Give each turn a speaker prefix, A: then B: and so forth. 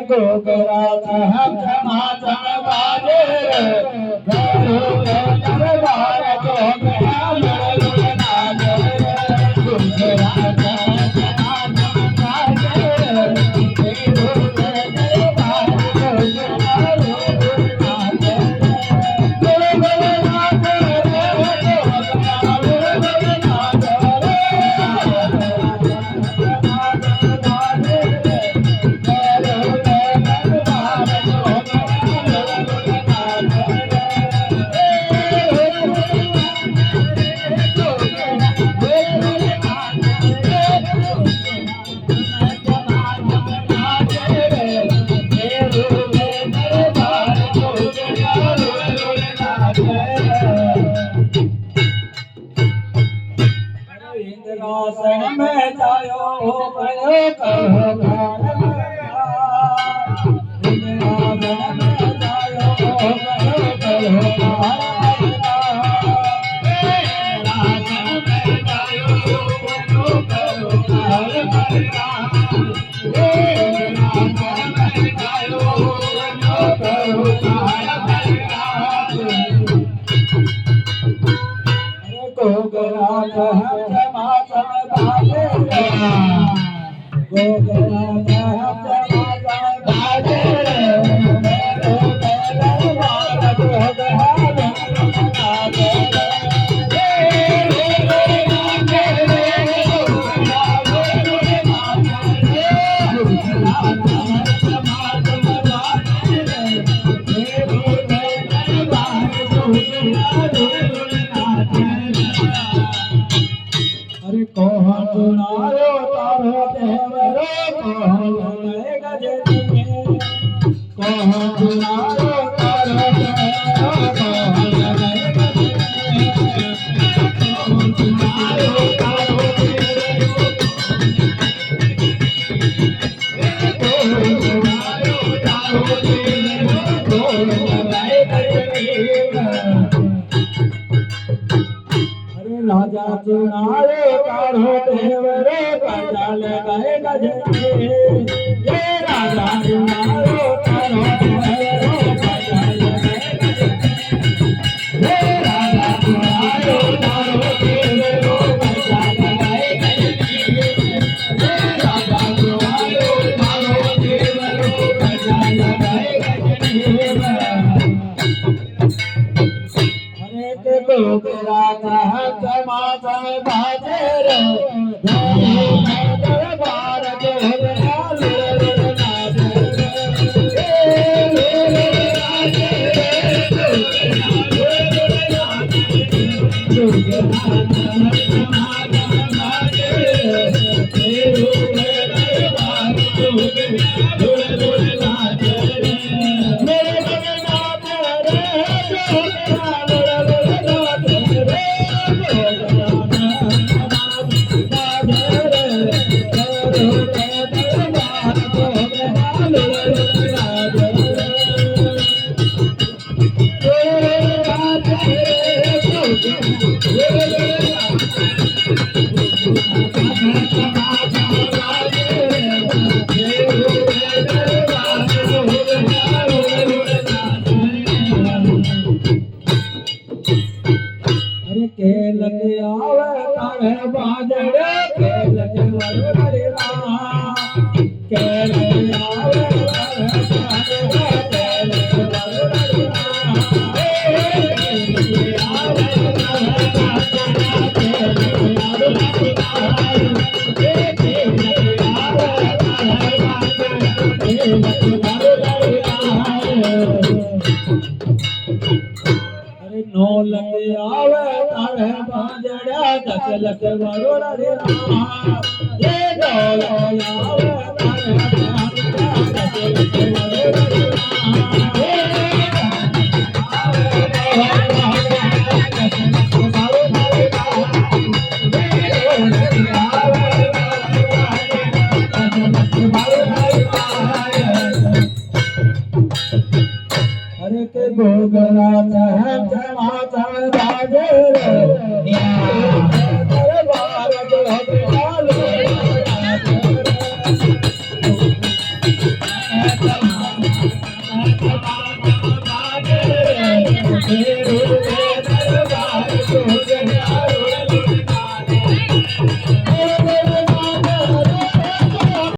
A: गोगरा क्षमा बाजे दरबार इंद्रासन में जायो भयो कहो इंद्रासन में जायो भयो अरे कौन सुनायो तारो देवरो कौन गजनी कौन सुनायो तारो देवरो कौन सुनायो तारो राजा सुनारे तारो देवरे पचाल गए गजनी ये राजा सुनारे तारो देवरे पचाल गए गजनी ये राजा सुनारे तारो देवरे पचाल गए गजनी ये राजा सुनारे तारो देवरे पचाल गए गजनी गोगरा क्षमा बाजे दरबार नो लगे आवे तारे बाजड़ा 10 लख वरोड़ा रे ये डोल आवे तारे बाजड़ा 10 लख वरोड़ा रे अरे के गोगरा